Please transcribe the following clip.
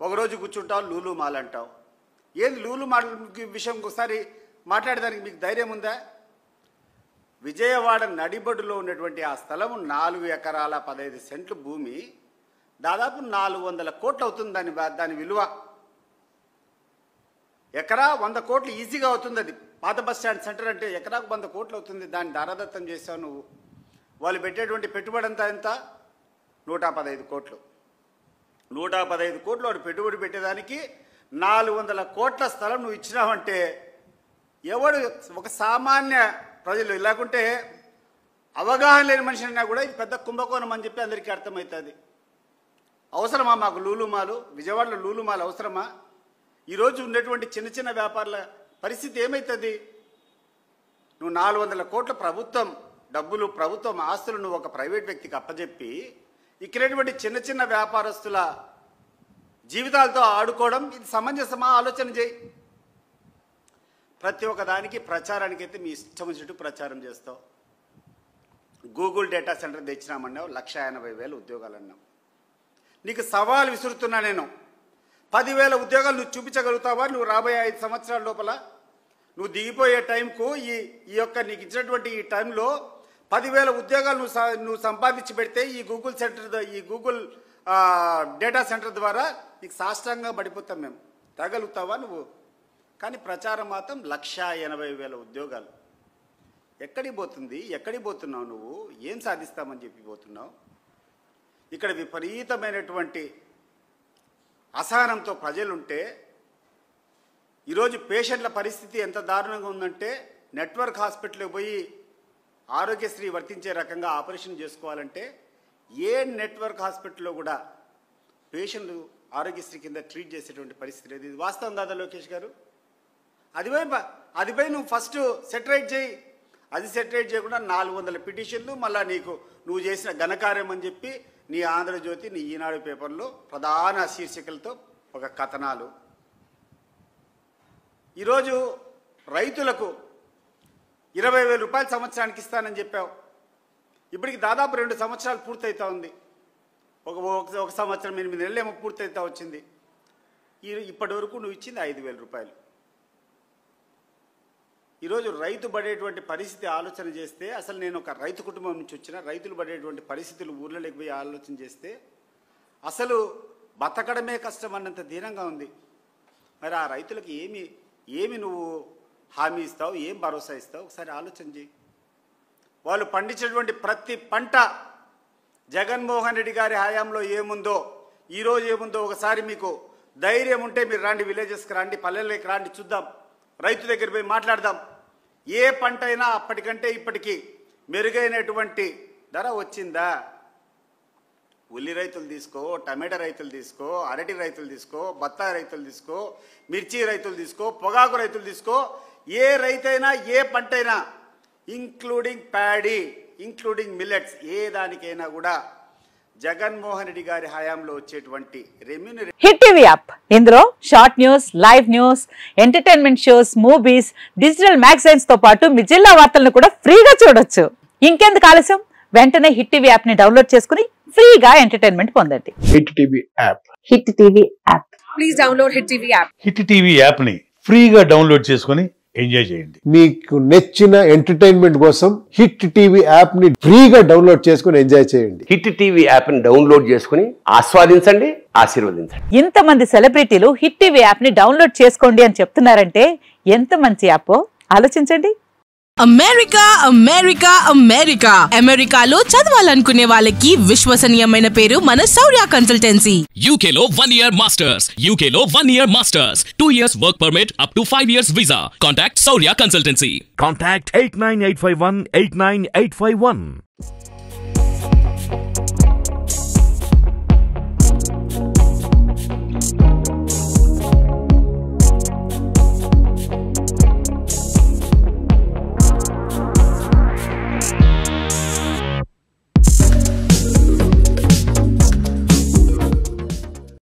ఒకరోజు కూర్చుంటావు లూలు మాల్ అంటావు. ఏంది లూలు మాల్ విషయం ఒకసారి మాట్లాడడానికి మీకు ధైర్యం ఉందా? విజయవాడ నడిబొడ్డులో ఉన్నటువంటి ఆ స్థలం 4 ఎకరాల 15 సెంట్లు భూమి, దాదాపు 400 కోట్లు అవుతుంది దాని విలువ. ఎకరా 100 కోట్లు ఈజీగా అవుతుంది. అది పాత బస్ స్టాండ్ సెంటర్ అంటే ఎకరాకు 100 కోట్లు అవుతుంది. దాన్ని దారాదత్తం చేసావు నువ్వు. వాళ్ళు పెట్టేటువంటి పెట్టుబడి అంతా ఎంత? 115 కోట్లు. 115 కోట్లు వాడు పెట్టుబడి పెట్టేదానికి 400 కోట్ల స్థలం నువ్వు ఇచ్చినావంటే ఎవడు ఒక సామాన్య ప్రజలు లేకుంటే అవగాహన లేని మనిషి అయినా కూడా ఇది పెద్ద కుంభకోణం అని చెప్పి అందరికీ అర్థమవుతుంది. అవసరమా మాకు లూలుమాలు? విజయవాడలో లూలుమాలు అవసరమా? ఈరోజు ఉన్నటువంటి చిన్న చిన్న వ్యాపారుల పరిస్థితి ఏమవుతుంది? నువ్వు 400 కోట్ల ప్రభుత్వం డబ్బులు, ప్రభుత్వం ఆస్తులు నువ్వు ఒక ప్రైవేట్ వ్యక్తికి అప్పచెప్పి ఇక్కడటువంటి చిన్న చిన్న వ్యాపారస్తుల జీవితాలతో ఆడుకోవడం ఇది సమంజసమా? ఆలోచన చేయి. ప్రతి ఒక్క దానికి ప్రచారానికి అయితే మీ ఇష్టం వచ్చినట్టు ప్రచారం చేస్తావు. గూగుల్ డేటా సెంటర్ తెచ్చినామన్నావు, 1,80,000 ఉద్యోగాలు అన్నావు. నీకు సవాల్ విసురుతున్నా నేను. 10,000 ఉద్యోగాలు నువ్వు చూపించగలుగుతావా? నువ్వు రాబోయే 5 సంవత్సరాల లోపల నువ్వు దిగిపోయే టైంకు ఈ యొక్క నీకు ఇచ్చినటువంటి ఈ టైంలో 10,000 ఉద్యోగాలు నువ్వు సంపాదించి పెడితే ఈ గూగుల్ డేటా సెంటర్ ద్వారా నీకు సాష్టాంగంగా పడిపోతాం మేము. తగలుగుతావా నువ్వు? కానీ ప్రచారం మాత్రం 1,80,000 ఉద్యోగాలు. ఎక్కడికి పోతుంది? ఎక్కడికి పోతున్నావు నువ్వు? ఏం సాధిస్తామని చెప్పి పోతున్నావు? ఇక్కడ విపరీతమైనటువంటి అసహనంతో ప్రజలుంటే ఈరోజు పేషెంట్ల పరిస్థితి ఎంత దారుణంగా ఉందంటే నెట్వర్క్ హాస్పిటల్కి పోయి ఆరోగ్యశ్రీ వర్తించే రకంగా ఆపరేషన్ చేసుకోవాలంటే ఏ నెట్వర్క్ హాస్పిటల్లో కూడా పేషెంట్లు ఆరోగ్యశ్రీ కింద ట్రీట్ చేసేటువంటి పరిస్థితి లేదు. ఇది వాస్తవం కాదా లోకేష్ గారు? అదిపై నువ్వు ఫస్ట్ సెటరైట్ చేయి. అది సెటరైట్ చేయకుండా 400 పిటిషన్లు, మళ్ళీ నువ్వు చేసిన ఘనకార్యం అని చెప్పి నీ ఆంధ్రజ్యోతి, నీ ఈనాడు పేపర్లో ప్రధాన శీర్షికలతో ఒక కథనాలు. ఈరోజు రైతులకు 20,000 రూపాయలు సంవత్సరానికి ఇస్తానని చెప్పావు. ఇప్పటికి దాదాపు 2 సంవత్సరాలు పూర్తవుతా ఉంది. ఒక సంవత్సరం 8 నెలలు ఏమో పూర్తవుతా వచ్చింది. ఇప్పటి వరకు నువ్వు ఇచ్చింది 5,000 రూపాయలు. ఈరోజు రైతు పడేటువంటి పరిస్థితి ఆలోచన చేస్తే, అసలు నేను ఒక రైతు కుటుంబం నుంచి వచ్చిన, రైతులు పడేటువంటి పరిస్థితులు ఊర్లలోకి పోయి ఆలోచన చేస్తే అసలు బతకడమే కష్టం అన్నంత దీనంగా ఉంది. మరి ఆ రైతులకు ఏమి నువ్వు హామీ ఇస్తావు? ఏం భరోసా ఇస్తావు? ఒకసారి ఆలోచన చేయి. వాళ్ళు పండించినటువంటి ప్రతి పంట జగన్మోహన్ రెడ్డి గారి హయాంలో ఏముందో, ఈరోజు ఏముందో ఒకసారి మీకు ధైర్యం ఉంటే మీరు రండి, విలేజెస్కి రండి, పల్లెల్లోకి రండి, చూద్దాం, రైతు దగ్గర పోయి మాట్లాడదాం. ఏ పంట అయినా అప్పటికంటే ఇప్పటికీ మెరుగైనటువంటి ధర వచ్చిందా? ఉల్లి రైతులు తీసుకో, టమాటా రైతులు తీసుకో, అరటి రైతులు తీసుకో, బత్తాయి రైతులు తీసుకో, మిర్చి రైతులు తీసుకో, పొగాకు రైతులు తీసుకో, ఏ రైతైనా ఏ పంట అయినా ఇంక్లూడింగ్ ప్యాడీ, ఇంక్లూడింగ్ మిల్లెట్స్, ఏ దానికైనా కూడా జగన్మోహన్ రెడ్డి గారి హయాంలో వచ్చేటువంటి రెమ్యూనరేషన్. హిట్ టీవీ యాప్, ఇందులో short news, live news, entertainment shows, movies, digital magazines తో పాటు మీ జిల్లా వార్తలను కూడా ఫ్రీగా చూడొచ్చు. ఇంకెందుకు ఆలస్యం? వెంటనే హిట్ టీవీ యాప్ ని డౌన్లోడ్ చేసుకుని ఫ్రీగా ఎంటర్టైన్మెంట్ పొందండి. Hit TV app. Hit TV app. Please download hit TV app. Hit TV app ని ఫ్రీగా డౌన్లోడ్ చేసుకుని ఎంజాయ్ చేయండి. మీకు నచ్చిన ఎంటర్టైన్మెంట్ కోసం హిట్ టీవీ యాప్ ని ఫ్రీగా డౌన్లోడ్ చేసుకుని ఎంజాయ్ చేయండి. హిట్ టీవీ యాప్ ని డౌన్లోడ్ చేసుకుని ఆస్వాదించండి, ఆశీర్వదించండి. ఇంతమంది సెలబ్రిటీలు హిట్ టీవీ యాప్ ని డౌన్లోడ్ చేసుకోండి అని చెప్తున్నారంటే ఎంత మంచి యాప్ ఆలోచించండి. అమెరికా అమెరికా అమెరికా అమెరికాలో చదవాలనుకునే వాళ్ళకి విశ్వసనీయమైన పేరు మన శౌర్య కన్సల్టెన్సీ. UK లో 1 year masters, UK లో 1 year masters, 2 years work permit up to 5 years visa. Contact Saurya Consultancy. Contact 89851 89851.